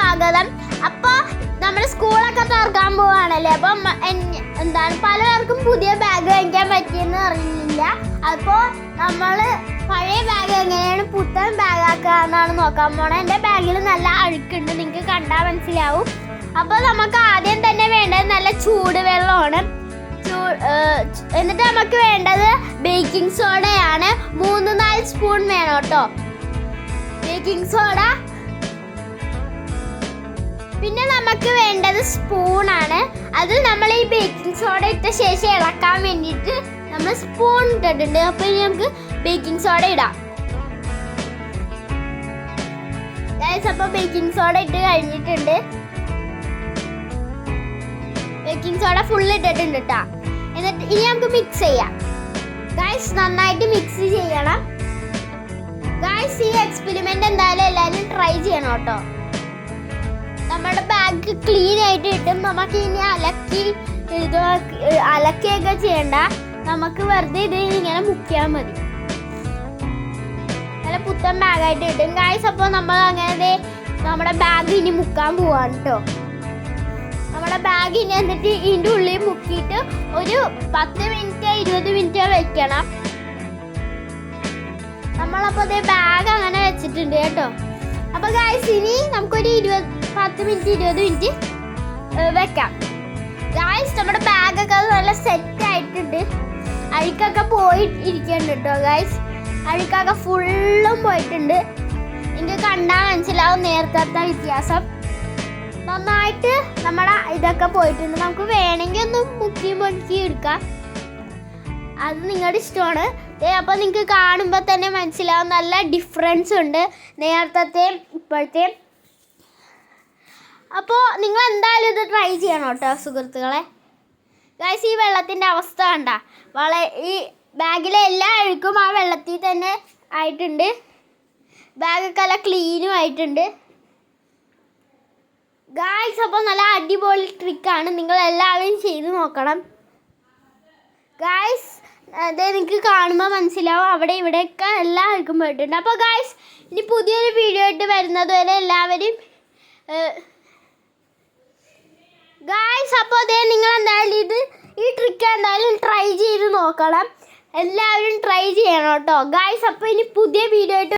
സ്വാഗതം. അപ്പോൾ നമ്മൾ സ്കൂളൊക്കെ തുറക്കാൻ പോവാണല്ലേ. അപ്പം എന്താണ് പലർക്കും പുതിയ ബാഗ് വാങ്ങിക്കാൻ പറ്റിയെന്ന് അറിയില്ല. അപ്പോൾ നമ്മൾ പഴയ ബാഗ് എങ്ങനെയാണ് പുത്തൻ ബാഗ് ആക്കുക എന്നാണ് നോക്കാൻ പോണത്. എൻ്റെ ബാഗിൽ നല്ല അഴുക്കുണ്ട്, നിങ്ങൾക്ക് കണ്ടാൽ മനസ്സിലാവും. അപ്പോൾ നമുക്ക് ആദ്യം തന്നെ വേണ്ടത് നല്ല ചൂടുവെള്ളമാണ്. എന്നിട്ട് നമുക്ക് വേണ്ടത് ബേക്കിംഗ് സോഡയാണ്. 3-4 സ്പൂൺ വേണം കേട്ടോ ബേക്കിംഗ് സോഡ. പിന്നെ നമുക്ക് വേണ്ടത് സ്പൂണാണ്. അത് നമ്മൾ ഈ ബേക്കിംഗ് സോഡ ഇട്ട ശേഷം ഇളക്കാൻ വേണ്ടിയിട്ട് നമ്മൾ സ്പൂൺ ഇട്ടിട്ടുണ്ട്. അപ്പോൾ ഇനി നമുക്ക് ബേക്കിംഗ് സോഡ ഇടാം. അപ്പോൾ ബേക്കിംഗ് സോഡ ഇട്ട് കഴിഞ്ഞിട്ടുണ്ട്. ബേക്കിംഗ് സോഡ ഫുൾ ഇട്ടിട്ടുണ്ട് കേട്ടോ. എന്നിട്ട് ഇനി നമുക്ക് മിക്സ് ചെയ്യാം. ഗൈസ് നന്നായിട്ട് മിക്സ് ചെയ്യണം. ഗൈസ് ഈ എക്സ്പെരിമെന്റ് എന്തായാലും എല്ലാവരും ട്രൈ ചെയ്യണം കേട്ടോ. നമ്മുടെ ബാഗ് ക്ലീൻ ആയിട്ട് കിട്ടും. നമുക്ക് ഇനി അലക്കിയൊക്കെ ചെയ്യണ്ട. നമുക്ക് വെറുതെ ഇത് ഇങ്ങനെ മുക്കിയാൽ മതി. നല്ല പുത്തൻ ബാഗായിട്ട് കിട്ടും ഗൈസ്. അപ്പോൾ നമ്മൾ അങ്ങനെ നമ്മുടെ ബാഗ് ഇനി മുക്കാൻ പോവാണ് കേട്ടോ. നമ്മുടെ ബാഗ് ഇനി എന്നിട്ട് ഇതിൻ്റെ ഉള്ളിൽ മുക്കിയിട്ട് ഒരു 10 മിനിറ്റ് 20 മിനിറ്റ് വെക്കണം. നമ്മളപ്പോൾ അതേ ബാഗ് അങ്ങനെ വെച്ചിട്ടുണ്ട് കേട്ടോ. അപ്പോൾ ഗൈസ് ഇനി നമുക്കൊരു 10 മിനിറ്റ് 20 മിനിറ്റ് വെക്കാം. ഗൈസ് നമ്മുടെ ബാഗൊക്കെ നല്ല സെറ്റ് ആയിട്ടുണ്ട്. അഴുക്കൊക്കെ പോയി ഇരിക്കുന്നുണ്ട് കേട്ടോ ഗൈസ്. അഴുക്കൊക്കെ ഫുള്ളും പോയിട്ടുണ്ട്. നിങ്ങൾക്ക് കണ്ടാൽ മനസ്സിലാവും നേരത്തെ വ്യത്യാസം. നന്നായിട്ട് നമ്മുടെ ഇതൊക്കെ പോയിട്ടുണ്ട്. നമുക്ക് വേണമെങ്കിൽ ഒന്ന് മുക്കി എടുക്കാം. അത് നിങ്ങളുടെ ഇഷ്ടമാണ്. അപ്പോൾ നിങ്ങൾക്ക് കാണുമ്പോൾ തന്നെ മനസ്സിലാവും നല്ല ഡിഫറൻസ് ഉണ്ട് നേരത്തെയും ഇപ്പോഴത്തെയും. അപ്പോൾ നിങ്ങൾ എന്തായാലും ഇത് ട്രൈ ചെയ്യണം കേട്ടോ സുഹൃത്തുക്കളെ. ഗൈസ് ഈ വെള്ളത്തിൻ്റെ അവസ്ഥ കണ്ട ഈ ബാഗിലെ എല്ലാ അഴുക്കും ആ വെള്ളത്തിൽ തന്നെ ആയിട്ടുണ്ട്. ബാഗൊക്കെ നല്ല ക്ലീനും ആയിട്ടുണ്ട് ഗൈസ്. അപ്പോൾ നല്ല അടിപൊളി ട്രിക്കാണ്, നിങ്ങൾ എല്ലാവരും ചെയ്ത് നോക്കണം ഗൈസ്. അതെ നിങ്ങൾക്ക് കാണുമ്പോൾ മനസ്സിലാവും അവിടെ ഇവിടെയൊക്കെ എല്ലാം അഴുക്കും പോയിട്ടുണ്ട്. അപ്പോൾ ഗൈസ് ഇനി പുതിയൊരു വീഡിയോ ആയിട്ട് വരുന്നത് വരെ എല്ലാവരും ഗൈസ്. അപ്പോൾ അതേ നിങ്ങൾ എന്തായാലും ഈ ട്രിക്ക് എന്തായാലും ട്രൈ ചെയ്ത് നോക്കണം. എല്ലാവരും ട്രൈ ചെയ്യണം കേട്ടോ ഗൈസ്. അപ്പോൾ ഇനി പുതിയ വീഡിയോ ആയിട്ട്